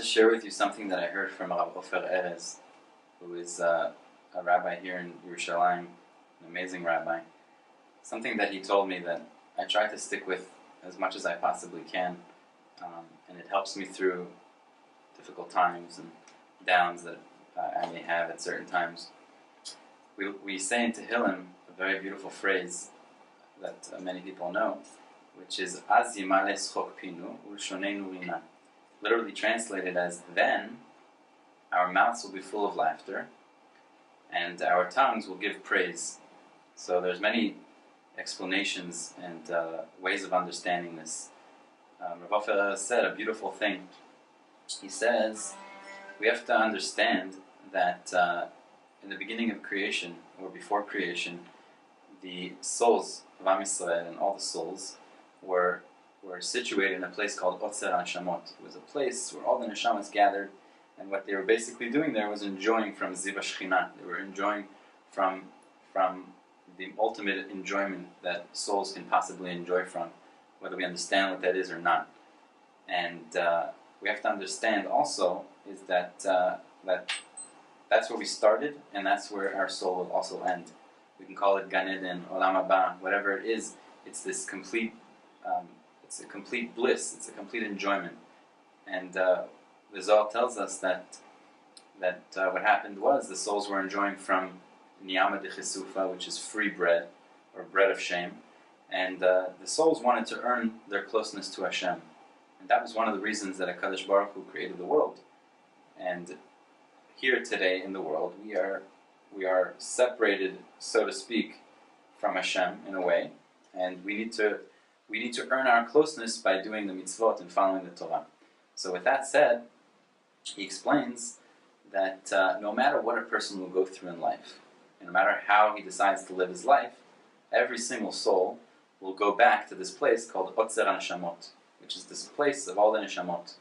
share with you something that I heard from Rav Ofer Erez, who is a rabbi here in Yerushalayim, an amazing rabbi. Something that he told me that I try to stick with as much as I possibly can, and it helps me through difficult times and downs that I may have at certain times. We say in Tehillim a very beautiful phrase that many people know, which is Az yimale schok pinu ulshonenu rina. Literally translated as, then our mouths will be full of laughter and our tongues will give praise. So there's many explanations and ways of understanding this. Rav Ofer said a beautiful thing. He says we have to understand that in the beginning of creation, or before creation, the souls of Am Yisrael and all the souls were situated in a place called Otzer Neshamot. It was a place where all the neshamas gathered, and what they were basically doing there was enjoying from Ziva Shechina. They were enjoying from the ultimate enjoyment that souls can possibly enjoy from, whether we understand what that is or not. And we have to understand also is that that's where we started, and that's where our soul will also end. We can call it Gan Eden, Olam Haba, whatever it is. It's this complete, it's a complete bliss. It's a complete enjoyment. And the Zohar tells us that what happened was the souls were enjoying from Niyama de Chesufa, which is free bread, or bread of shame, and the souls wanted to earn their closeness to Hashem. And that was one of the reasons that HaKadosh Baruch Hu created the world. And here today in the world, we are separated, so to speak, from Hashem in a way, and we need to earn our closeness by doing the mitzvot and following the Torah. So with that said, he explains that no matter what a person will go through in life, and no matter how he decides to live his life, every single soul will go back to this place called Otzer Neshamot, which is this place of all the neshamot,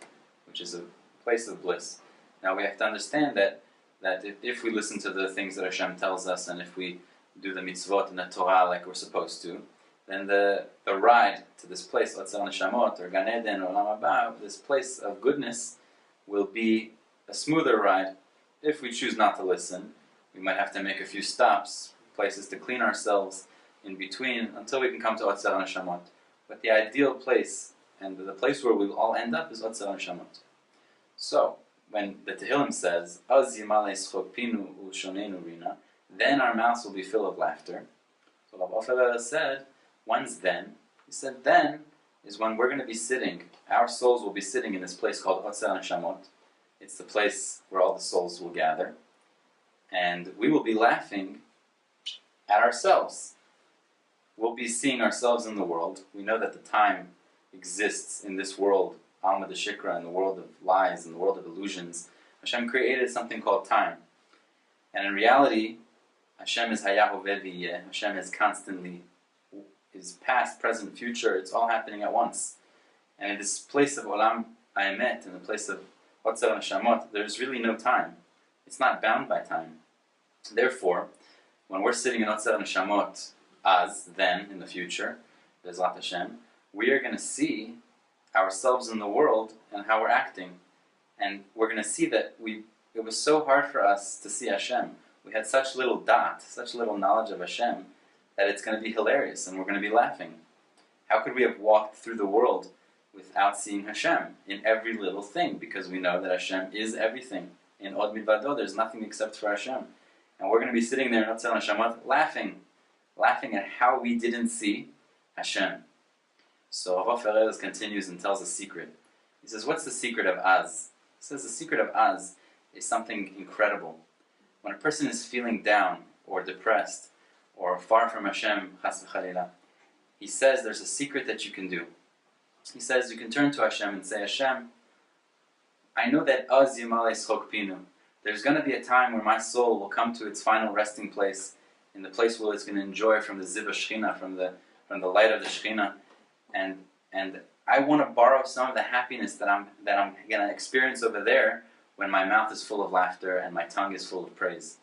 which is a place of bliss. Now we have to understand that if we listen to the things that Hashem tells us, and if we do the mitzvot and the Torah like we're supposed to, then the ride to this place, Otzer Neshamot, or Gan Eden, or Olam Haba, this place of goodness, will be a smoother ride. If we choose not to listen, we might have to make a few stops, places to clean ourselves in between, until we can come to Otzer Neshamot. But the ideal place, and the place where we'll all end up, is Otzer Neshamot. So, when the Tehillim says, Az yimale schok pinu ulshonenu rina, then our mouths will be full of laughter. So Rav Ofer said, when's then? He said, then is when we're going to be sitting, our souls will be sitting in this place called Otzer Neshamot. It's the place where all the souls will gather. And we will be laughing at ourselves. We'll be seeing ourselves in the world. We know that the time exists in this world, Alma de Shikra, in the world of lies, in the world of illusions. Hashem created something called time. And in reality, Hashem is Hayahu Veviyeh. Hashem is constantly, is past, present, future. It's all happening at once. And in this place of Olam Ha'emet, in the place of Otzer Neshamot, there's really no time. It's not bound by time. Therefore, when we're sitting in Otzer Neshamot, then, in the future, Bezrat Hashem, we are going to see ourselves in the world and how we're acting. And we're going to see that it was so hard for us to see Hashem. We had such little such little knowledge of Hashem, that it's going to be hilarious and we're going to be laughing. How could we have walked through the world without seeing Hashem in every little thing? Because we know that Hashem is everything. In Od Milvado, there's nothing except for Hashem. And we're going to be sitting there in Otzer Neshamot laughing at how we didn't see Hashem. So Rav Ofer continues and tells a secret. He says, what's the secret of Az? He says the secret of Az is something incredible. When a person is feeling down or depressed or far from Hashem, chas v'chalila, he says there's a secret that you can do. He says you can turn to Hashem and say, Hashem, I know that Az yimale schok pinu. There's going to be a time where my soul will come to its final resting place, in the place where it's going to enjoy from the Ziva Shechina, from the light of the Shechina, and I want to borrow some of the happiness that I'm going to experience over there when my mouth is full of laughter and my tongue is full of praise.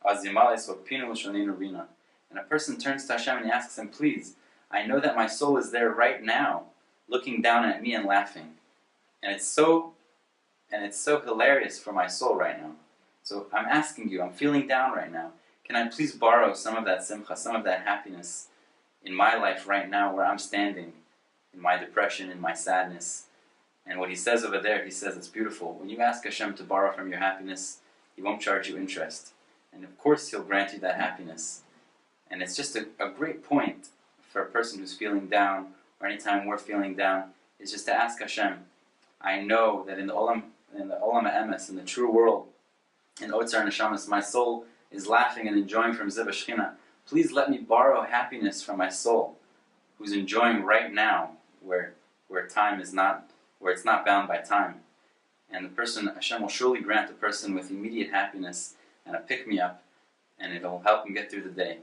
Az yimale schok pinu ulshonenu rina. And a person turns to Hashem and he asks him, please, I know that my soul is there right now, looking down at me and laughing. And it's so and it's so hilarious for my soul right now. So I'm asking you, I'm feeling down right now. Can I please borrow some of that simcha, some of that happiness in my life right now where I'm standing, in my depression, in my sadness? And what he says over there, he says it's beautiful. When you ask Hashem to borrow from your happiness, He won't charge you interest. And of course He'll grant you that happiness. And it's just a great point for a person who's feeling down, or anytime we're feeling down, is just to ask Hashem, I know that in the Olam Ha'emes, in the true world, in Otzar Neshamas, my soul is laughing and enjoying from Ziv Shechina. Please let me borrow happiness from my soul, who's enjoying right now, where time is not, where it's not bound by time. And the person, Hashem will surely grant the person with immediate happiness and a pick-me-up, and it'll help him get through the day.